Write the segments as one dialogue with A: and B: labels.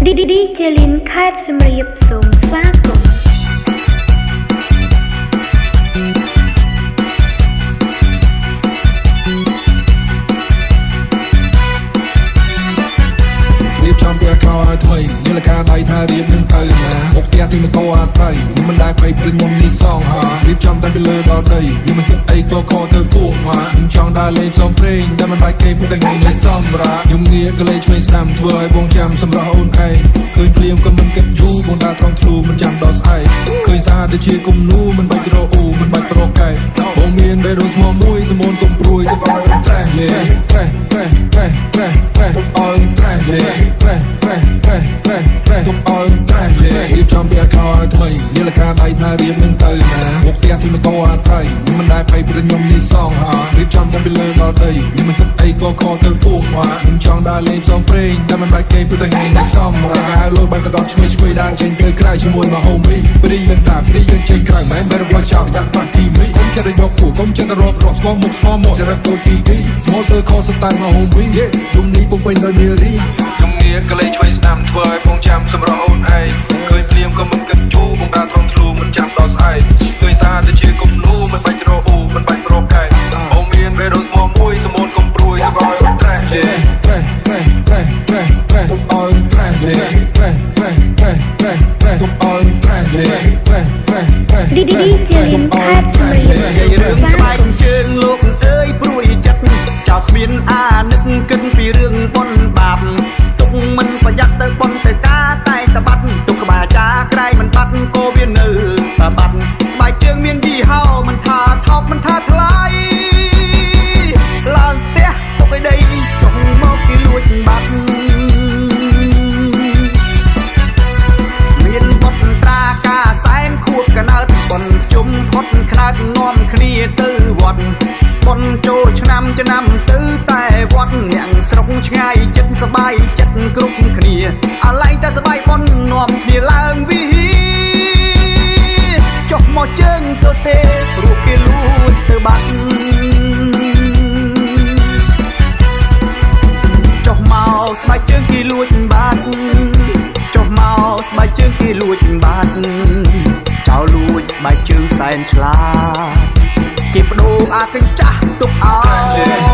A: DJ លីនខេត្តសៀមរាបសូមស្វាគមន៍
B: ចំពីខោឲ្យថ្មីនេះលកាដៃថារៀបនឹងទៅណាអុកផ្ទះទីម៉ូតូអាត្រៃខ្ញុំមិនដែលភ័យព្រឹងខ្ញុំនេះសងហារៀបចំតែពីលើដល់ដីខ្ញុំមិនគិតអីក៏ខទៅពួកមកខ្ញុំចង់ដើរលេងសំព្រេងតែមិនបាច់គេពុកតែថ្ងៃនេះសម្រាប់ខ្ញុំងាកក៏លេងឆ្វេងស្ដាំធ្វើឲ្យបងចាំសម្រាប់អូនឯងឃើញភ្លៀងក៏មិនគិតយូរបងដើរត្រង់ធ្លូមិនចាំដល់ស្អែកឃើញស្អាតដូចជាគំនូមិនបាច់រកអ៊ូមិនបាច់ប្រកែកបងមានបេះដូងស្មោះមួយសមូនកុំព្រួយទៅឲ្យត្រេះលេត្រេះត្រេះត្រេះត្រេះត្រេះឲ្យត្រេះលេត្រេះត្រេះត្រេះត្រេះត្រេះទុកឲ្យត្រេះលេរៀបចំពីខោឲ្យថ្មីនេះលកាដៃថារៀបនឹងទៅណាមុខផ្ទះទីម៉ូតូអាត្រៃខ្ញុំមិនដែលភ័យព្រឹងខ្ញុំនេះសងហារៀបចំតែពីលើដល់ដីខ្ញុំមិនគិតអីក៏ខទៅពួកមកខ្ញុំចង់ដើរលេងសំព្រេងតែមិនបាច់គេពុកតែថ្ងៃនេះសម្រាប់ហើយលោកបានទៅដល់ឆ្វេងឆ្វេងដើរចេញទៅក្រៅជាមួយមកហូមីព្រីនឹងតាព្រីយើងចេញក្រៅមិនបែរវាចោលដាក់បាត់ទីមីកុំចិត្តយកពួកកុំចិត្តរត់រត់ស្គមមុខស្គមមកចរិតដូចទីទីស្មោសើខោស្តាយមកហូមីជុំនេះពុំពេញដោយនារីខ្ញុំងាកក៏លេងឆ្វេងស្ដាំធ្វើឲ្យបងចាំសម្រាប់អូនឯងឃើញភ្លៀងក៏មិនគិតជូរបងដើរត្រង់ធ្លូមិនចាំដល់ស្អែកឃើញស្អាតទៅជាគំនូមិនបាច់រកអ៊ូមិនបាច់ប្រកែកបងមានបេះដូងស្មោះមួយសមូនកុំព្រួយទៅឲ្យត្រេះលេត្រេះត្រេះត្រេះត្រេះត្រេះទុកឲ្យត្រេះលេត្រេះត្រេះត្រេះត្រេះត្រេះទុកឲ្យត្រេះលេត្រេះត្រេះត្រេះ
A: DJ លីនខេត្តសៀមរាប
C: រឿងស្បែកជើងលោកអើយព្រួយចិត្តចោលគ្មានអានឹកគិតពីរឿងបុណ្យបាបទុកមិនប្រយ័ត្នទៅបុណ្យទៅការតែតបាត់ទុកក្បាលចាក្រៃមិនបាត់ក៏វានៅតបាត់ស្បែកជើងមានយីហោមិនថាថោកមិនថាថ្លៃឡើងផ្ទះទុកឲ្យដីចុះមកគេលួចបាត់មានបុត្រត្រាការសែនខួបកណើតបុណ្យជុំផុតខ្នាតនាំគ្នាទៅវត្តបុណ្យចូលឆ្នាំទៅតែវត្តអ្នកស្រុកឆ្ងាយចិត្តសបាយចិត្តគ្រប់គ្នាអាឡែងតែសបាយបុណ្យនាំគ្នាឡើងវិហារចុះមកជើងទៅទេព្រោះគេលួចទៅបាត់ចុះមកស្បែកជើងគេលួចបាត់ចុះមកស្បែកជើងគេលួចបាត់ចោលលួចស្បែកជើងសែនឆ្លាតគេបដូរអាកញ្ចាស់ទុកឲ្យ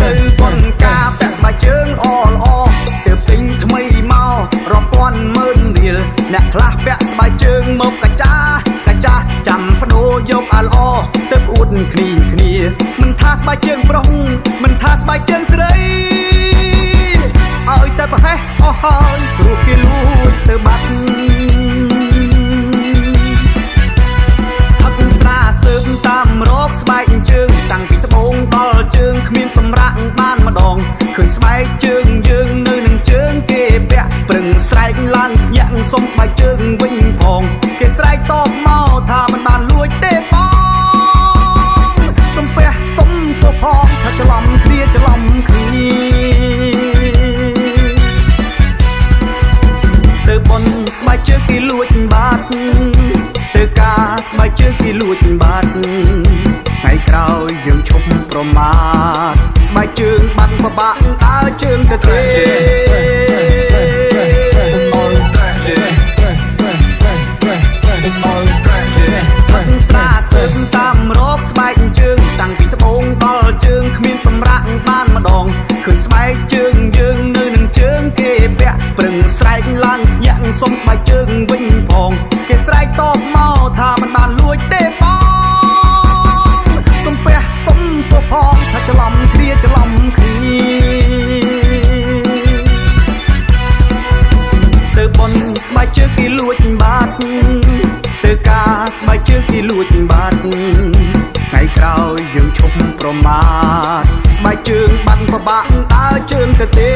C: ទៅបនការពាក់ស្បែកជើងល្អទើបទិញថ្មីមករាប់ពាន់ម៉ឺនរៀលអ្នកខ្លះពាក់ស្បែកជើងមកកាចាចាំបដូរយកអាល្អទៅអួតគ្នាមិនថាស្បែកជើងប្រុសមិនថាស្បែកជើងស្រីឲ្យតែប្រហែសអស់ហើយព្រោះគេលួចទៅបាត់ហឹកស្រាសើបតាមរកស្បែកជើងតាំងពីត្បូងដល់ជើងគ្មានសម្រាកបានម្ដងឃើញស្បែកជើងយើងនៅនឹងជើងគេពាក់ប្រឹងស្រែកឡើងភ្ញាក់សុំស្បែកជើងវិញផងគេស្រែកតបមកថាមិនបានលួចទេបងសំពះសុំទៅផងថាច្រឡំគ្នាទៅបនស្បែកជើងគេលួចបាត់ទៅការស្បែកជើងគេលួចបាត់ថ្ងៃក្រោយយើងឈប់ប្រមាថស្បែកជើងបាត់បបាក់ដើរជើងទៅទេស្រាសើបតាមរកស្បែកជើងតាំងពីត្បូងដល់ជើងគ្មានសម្រាកបានម្ដងឃើញស្បែកជើងយើងនៅនឹងជើងគេពាក់ប្រឹងស្រែកឡើងភ្ញាក់សុំស្បែកជើងវិញផងគេស្រែកតបមកថាមិនបានលួចទេបងសំពះសុំទៅផងថាច្រឡំគ្នាទៅបនស្បែកជើងគេលួចបាត់ទៅការស្បែកជើងគេលួចបាត់ថ្ងៃក្រោយយើងឈប់ប្រមាថស្បែកជើងបាត់បបាក់ដើរជើងទៅទេ